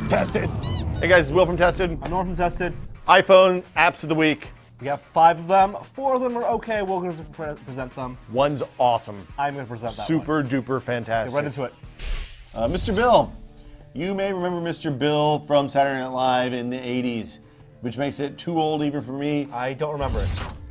Tested. Hey guys, it's Will from Tested. I'm Norm from Tested. iPhone apps of the week. We have 5 of them. 4 of them are okay. We're going to present them. One's awesome. I'm going to present that Super one. duper fantastic. Get right into it. Mr. Bill. You may remember Mr. Bill from Saturday Night Live in the 80s, which makes it too old even for me. I don't remember it.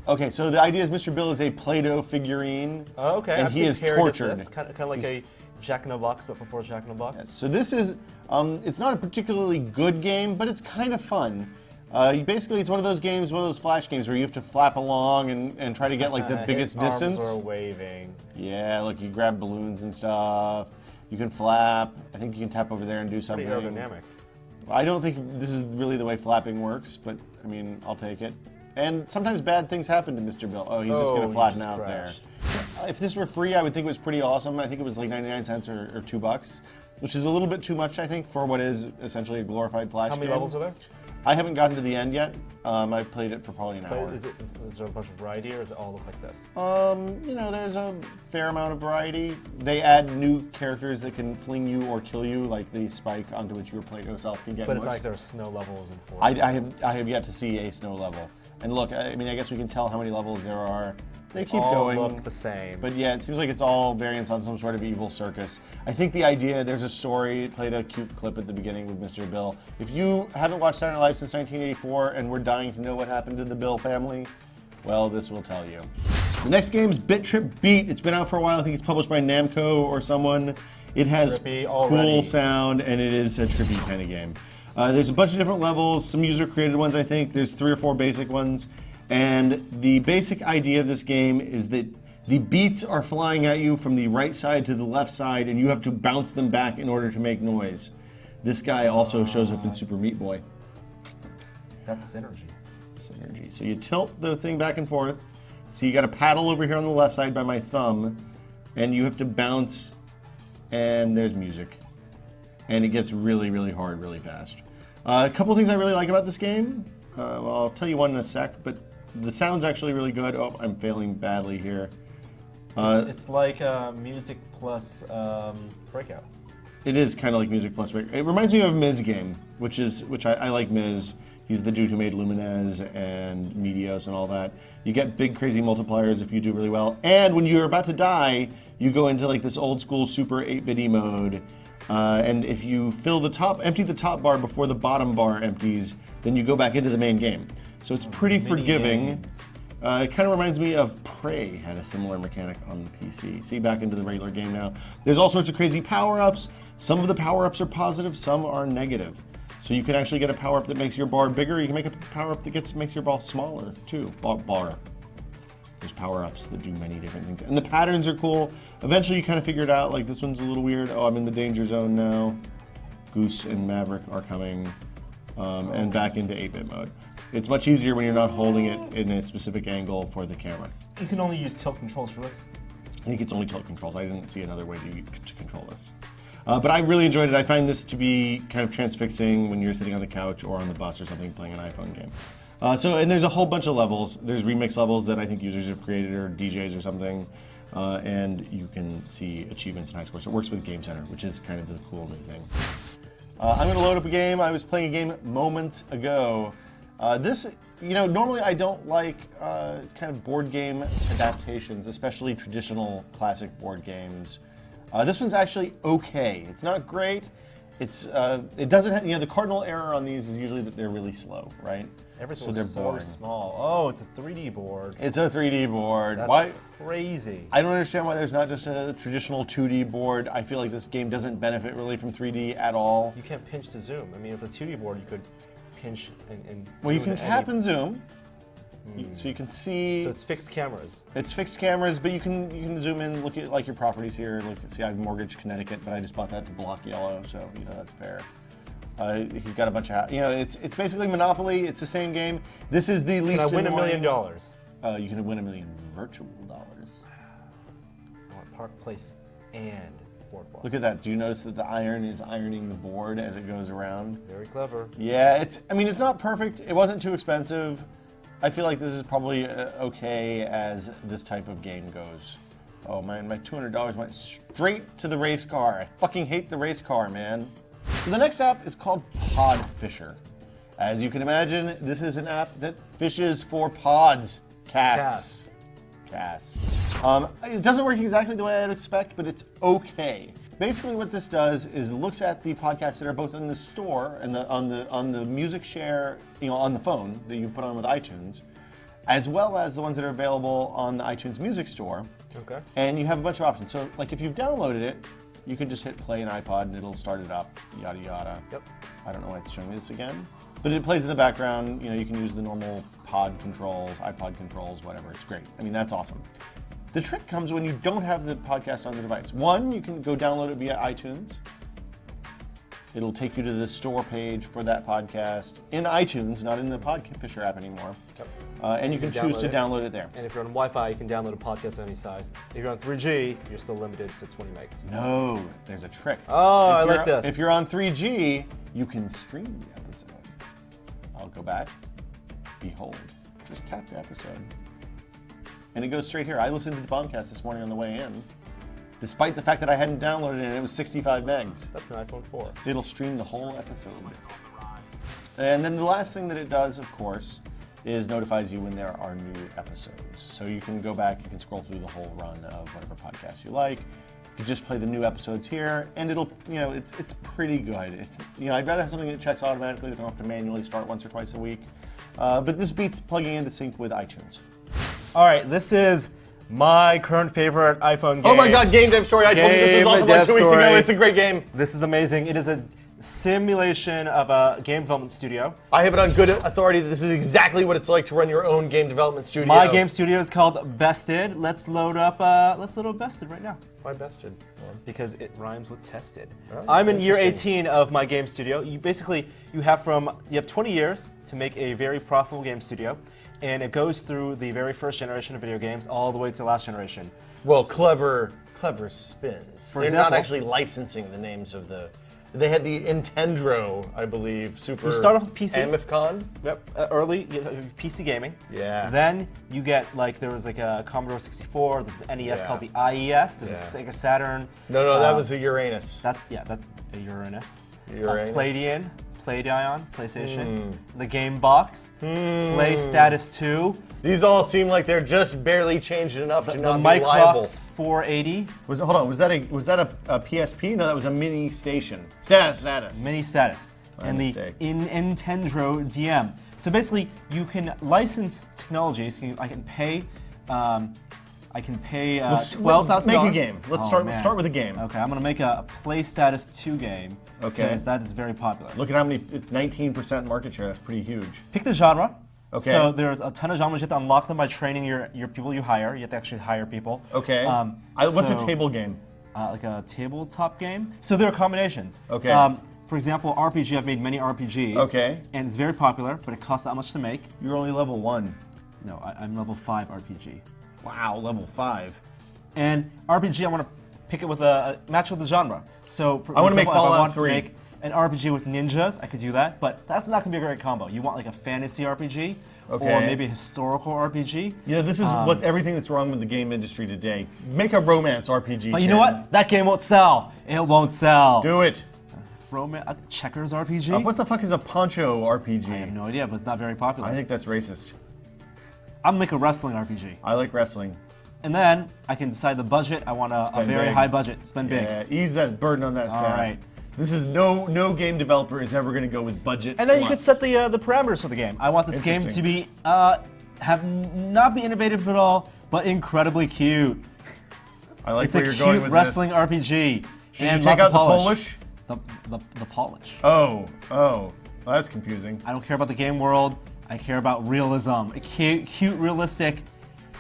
Okay, so the idea is Mr. Bill is a Play-Doh figurine. Oh, okay. And he is tortured. Kind of like a Jack in a Box, but before Jack in a Box. Yes, so this is, it's not a particularly good game, but it's kind of fun. Basically, it's one of those games, one of those flash games where you have to flap along and try to get like the biggest distance. Arms are waving. Yeah, look, you grab balloons and stuff. You can flap. I think you can tap over there and do something. Pretty aerodynamic. I don't think this is really the way flapping works, but I mean, I'll take it. And sometimes bad things happen to Mr. Bill. Oh, he's just going to flatten out crashed. there. If this were free, I would think it was pretty awesome. I think it was like 99 cents or $2, which is a little bit too much, I think, for what is essentially a glorified flash game. How many levels are there? I haven't gotten to the end yet. I've played it for probably an hour. Is there a bunch of variety, or does it all look like this? You know, there's a fair amount of variety. They add new characters that can fling you or kill you, like the spike onto which your Play-Doh self can get But mushed. it's not like there are snow levels and force. I have yet to see a snow level. And look, I mean, I guess we can tell how many levels there are. They keep all going. Look the same. But yeah, it seems like it's all variants on some sort of evil circus. I think the idea, there's a story, it played a cute clip at the beginning with Mr. Bill. If you haven't watched Saturday Night Live since 1984 and we're dying to know what happened to the Bill family, well, this will tell you. The next game is Bit.Trip Beat. It's been out for a while. I think it's published by Namco or someone. It has cool sound and it is a trippy kind of game. There's a bunch of different levels, some user-created ones, I think. There's 3 or 4 basic ones. And the basic idea of this game is that the beats are flying at you from the right side to the left side, and you have to bounce them back in order to make noise. This guy also shows up in Super Meat Boy. That's synergy. Synergy. So you tilt the thing back and forth. So you got a paddle over here on the left side by my thumb, and you have to bounce, and there's music. And it gets really, really hard really fast. A couple things I really like about this game. Well, I'll tell you one in a sec, but the sound's actually really good. Oh, I'm failing badly here. It's like music plus Breakout. It is kind of like music plus Breakout. It reminds me of a Miz game, which I like Miz. He's the dude who made Lumines and Medios and all that. You get big crazy multipliers if you do really well. And when you're about to die, you go into like this old school super 8-bit mode. And if you empty the top bar before the bottom bar empties, then you go back into the main game. So it's pretty forgiving. It kind of reminds me of Prey, had a similar mechanic on the PC. See, back into the regular game now. There's all sorts of crazy power-ups. Some of the power-ups are positive, some are negative. So you can actually get a power-up that makes your bar bigger. You can make a power-up that makes your ball smaller, too. Bar. There's power-ups that do many different things. And the patterns are cool. Eventually you kind of figure it out, like this one's a little weird. Oh, I'm in the danger zone now. Goose and Maverick are coming. And back into 8-bit mode. It's much easier when you're not holding it in a specific angle for the camera. You can only use tilt controls for this? I think it's only tilt controls. I didn't see another way to control this. But I really enjoyed it. I find this to be kind of transfixing when you're sitting on the couch or on the bus or something playing an iPhone game. And there's a whole bunch of levels. There's remix levels that I think users have created or DJs or something. And you can see achievements and high scores. So it works with Game Center, which is kind of the cool new thing. I'm going to load up a game. I was playing a game moments ago. Normally I don't like kind of board game adaptations, especially traditional classic board games. This one's actually okay. It's not great. It doesn't have, the cardinal error on these is usually that they're really slow, right? Everything's so small. Oh, it's a 3D board. It's a 3D board. That's crazy. I don't understand why there's not just a traditional 2D board. I feel like this game doesn't benefit really from 3D at all. You can't pinch to zoom. I mean, with a 2D board, you could pinch and well, you can tap and zoom. So you can see. So it's fixed cameras. It's fixed cameras, but you can zoom in, look at like your properties here. Look, see, I have mortgaged Connecticut, but I just bought that to block yellow, so that's fair. He's got a bunch of, it's basically Monopoly. It's the same game. This is the least. Can I win $1 million? You can win $1 million virtual dollars. I want Park Place and Boardwalk. Look at that. Do you notice that the iron is ironing the board as it goes around? Very clever. Yeah, it's not perfect. It wasn't too expensive. I feel like this is probably okay as this type of game goes. Oh man, my $200 went straight to the race car. I fucking hate the race car, man. So the next app is called Podfisher. As you can imagine, this is an app that fishes for pods. Casts. It doesn't work exactly the way I'd expect, but it's okay. Basically, what this does is looks at the podcasts that are both in the store and on the music share, on the phone that you put on with iTunes, as well as the ones that are available on the iTunes Music Store. Okay. And you have a bunch of options. So, like if you've downloaded it, you can just hit play an iPod and it'll start it up. Yada yada. Yep. I don't know why it's showing me this again. But it plays in the background. You can use the normal pod controls, iPod controls, whatever. It's great. I mean, that's awesome. The trick comes when you don't have the podcast on the device. One, you can go download it via iTunes. It'll take you to the store page for that podcast in iTunes, not in the Podfisher app anymore. Yep. And you can choose to download it there. And if you're on Wi-Fi, you can download a podcast of any size. If you're on 3G, you're still limited to 20 megs. No, there's a trick. Oh, I like this. If you're on 3G, you can stream the episode. I'll go back. Behold, just tap the episode. And it goes straight here. I listened to the podcast this morning on the way in, despite the fact that I hadn't downloaded it and it was 65 megs. That's an iPhone 4. It'll stream the whole episode. And then the last thing that it does, of course, is notifies you when there are new episodes. So you can go back, you can scroll through the whole run of whatever podcast you like. You can just play the new episodes here, and it'll, it's pretty good. It's, I'd rather have something that checks automatically. They don't have to manually start once or twice a week. But this beats plugging into sync with iTunes. All right, this is my current favorite iPhone game. Oh my God, Game Dev Story! I told you this was awesome like 2 weeks ago. It's a great game. This is amazing. It is a simulation of a game development studio. I have it on good authority that this is exactly what it's like to run your own game development studio. My game studio is called Bested. Let's load up Bested right now. Why Bested? Because it rhymes with tested. Oh, I'm in year 18 of my game studio. You have 20 years to make a very profitable game studio, and it goes through the very first generation of video games all the way to the last generation. Well, clever spins. For They're example, not actually licensing the names of the. They had the Nintendo, I believe, Super. You start off with PC. Amifcon? Yep, early PC gaming. Yeah. Then you get there was a Commodore 64. There's an NES called the IES. There's a Sega Saturn. No, that was a Uranus. That's a Uranus. Uranus. Palladion, PlayStation. The Game Box. Play Status 2. These all seem like they're just barely changed enough to not the be liable. Microx 480. Was that a PSP? No, that was a mini station. Status. Mini Status. And mistake. the Nintendo DM. So basically, you can license technologies. I can pay $12,000. Make a game. Let's start with a game. Okay, I'm gonna make a Play Status 2 game. Okay. Because that is very popular. Look at how many, 19% market share. That's pretty huge. Pick the genre. Okay. So there's a ton of genres. You have to unlock them by training your people you hire. You have to actually hire people. Okay. What's a table game? Like a tabletop game. So there are combinations. Okay. For example, RPG. I've made many RPGs. Okay. And it's very popular, but it costs that much to make. You're only level 1. No, I'm level 5 RPG. Wow, level 5. And RPG, I want to pick it with a match with the genre. So I want to make Fallout 3. To make an RPG with ninjas, I could do that, but that's not going to be a great combo. You want like a fantasy RPG, or maybe a historical RPG. This is everything that's wrong with the game industry today. Make a romance RPG. But you know what? That game won't sell. It won't sell. Do it. Checkers RPG? What the fuck is a poncho RPG? I have no idea, but it's not very popular. I think that's racist. I'm gonna make a wrestling RPG. I like wrestling. And then I can decide the budget. I want a very high budget. Spend big. Yeah, ease that burden on that staff. All right. This is no game developer is ever going to go with budget. And then you plus. can set the parameters for the game. I want this game to be not be innovative at all, but incredly cute. I like it's where a you're cute going with wrestling this. RPG. Should you take out the Polish? The polish. Oh, well, that's confusing. I don't care about the game world. I care about realism. A cute, realistic.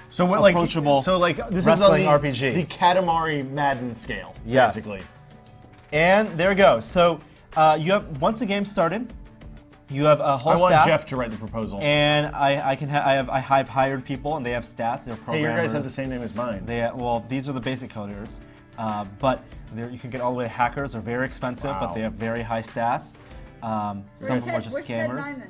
So what, approachable this wrestling is on RPG. The Katamari Madden scale, yes. basically. And there we go. So you have once the game started, you have a whole staff. I want Jeff to write the proposal. And I have hired people, and they have stats. They're programmers. Hey, your guys have the same name as mine. These are the basic coders, but you can get all the way to hackers. They're very expensive, but they have very high stats. Some of them are just scammers.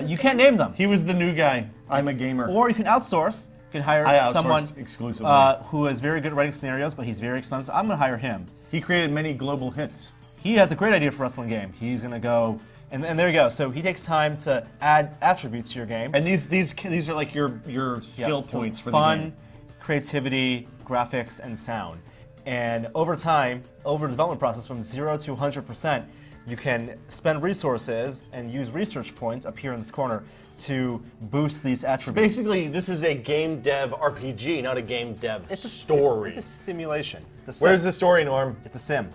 You can't name them. He was the new guy. I'm a gamer. Or you can outsource. You can hire someone exclusively who is very good at writing scenarios, but he's very expensive. I'm going to hire him. He created many global hits. he has a great idea for a wrestling game. He's going to go, and there you go. So he takes time to add attributes to your game. And these are like your skill points for the fun, game. creativity, graphics, and sound. And over time, over the development process from 0 to 100%, you can spend resources and use research points up here in this corner to boost these attributes. So basically, this is a game dev RPG, not a game dev story. It's a simulation. It's a sim. Where's the story, Norm? It's a sim.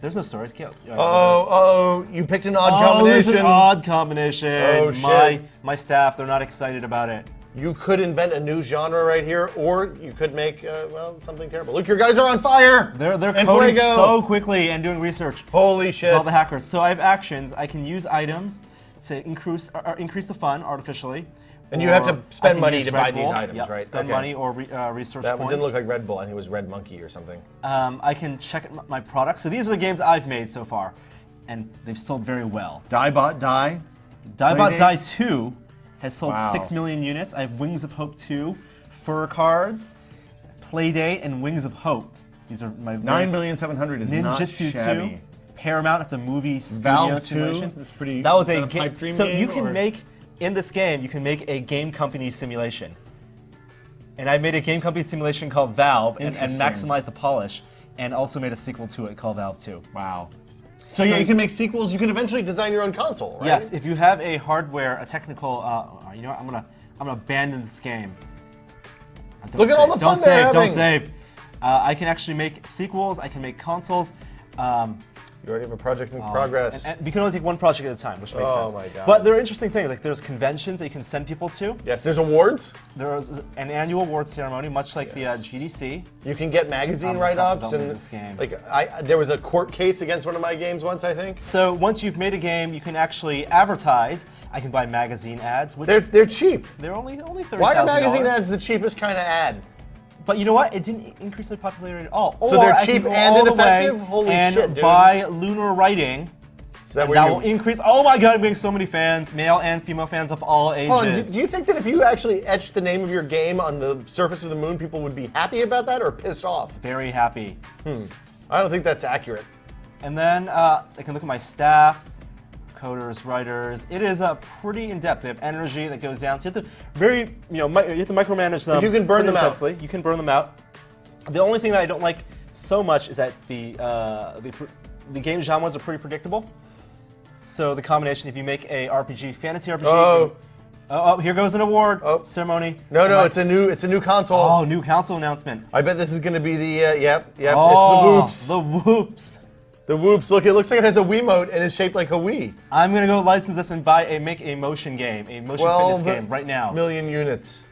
There's no story. It's cute. Oh, you picked an odd combination. This is an odd combination. Oh, shit. My staff, they're not excited about it. You could invent a new genre right here, or you could make, well, something terrible. Look, your guys are on fire! They're coding so quickly and doing research. Holy shit. It's all the hackers. So I have actions. I can use items to increase the fun artificially. And you have to spend money to buy these items, right? Spend money or research that points. Didn't look like Red Bull. I think it was Red Monkey or something. I can check my products. So these are the games I've made so far, and they've sold very well. Die-Bot Die? Die-Bot Die 2 has sold Wow. 6 million units. I have Wings of Hope 2, Fur Cards, Playdate, and Wings of Hope. These are my 9,700,000 is not Ninjutsu shabby. 2, Paramount. It's a movie studio Valve 2, simulation. that's pretty. That was is a that game. pipe dream So game, you can or? make in this game. You can make a game company simulation. And I made a game company simulation called Valve and maximized the polish, and also made a sequel to it called Valve 2. Wow. So yeah, you can make sequels. You can eventually design your own console, right? Yes, if you have a hardware, a technical, you know what, I'm gonna abandon this game. Look at all the fun they're having. Don't save. I can actually make sequels. I can make consoles. You already have a project in progress. And we can only take one project at a time, which makes sense. Oh my god. But there are interesting things, like there's conventions that you can send people to. Yes, there's awards. There's an annual award ceremony, much like the GDC. You can get magazine I'm write-ups self-developing and this game. like there was a court case against one of my games once, I think. So once you've made a game, you can actually advertise. I can buy magazine ads, which They're cheap. they're only $30,000. Why are magazine ads the cheapest kind of ad? But you know what? It didn't increase their popularity at all. So Or they're I can cheap go and all the way ineffective? Holy and shit, dude. buy lunar writing. So that, That will increase. Oh my god, I'm getting so many fans, male and female fans of all ages. Hold on, do you think that if you actually etched the name of your game on the surface of the moon, people would be happy about that or pissed off? Very happy. I don't think that's accurate. And then I can look at my staff, coders, writers. It is pretty in depth. They have energy that goes down. So you have to you have to micromanage them. But you can burn them out. intensely. You can burn them out. The only thing that I don't like so much is that the game genres are pretty predictable. So the combination, if you make a RPG, fantasy RPG. Oh, here goes an award ceremony. No, it's a new console. Oh, new console announcement. I bet this is going to be the yep. Oh, It's the Whoops. The Whoops. The Whoops. Look, it looks like it has a Wiimote and is shaped like a Wii. I'm gonna go license this and make a motion game, a motion fitness game right now. Million units.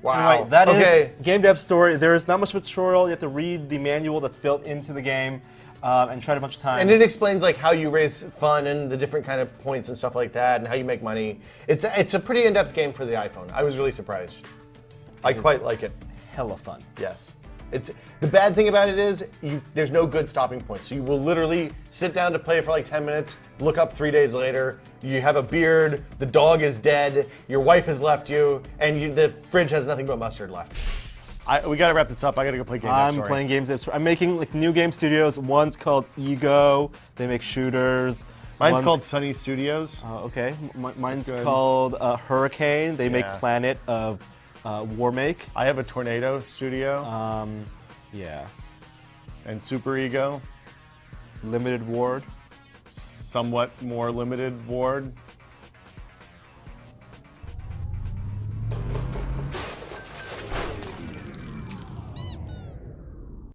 Wow. Anyway, that is game dev story. There is not much of a tutorial. You have to read the manual that's built into the game and try it a bunch of times. And it explains like how you raise fun and the different kind of points and stuff like that, and how you make money. It's a pretty in-depth game for the iPhone. I was really surprised. I quite like it. Hella fun. Yes. The bad thing about it is there's no good stopping point. So you will literally sit down to play for like 10 minutes, look up 3 days later, you have a beard, the dog is dead, your wife has left you, and the fridge has nothing but mustard left. We gotta wrap this up. I gotta go play games. I'm playing games. I'm making like new game studios. One's called Ego. They make shooters. Mine's called Sunny Studios. Okay. Mine's called Hurricane. They make Planet of Warmake. I have a Tornado Studio. Yeah. And Super Ego. Limited Ward. Somewhat more limited Ward.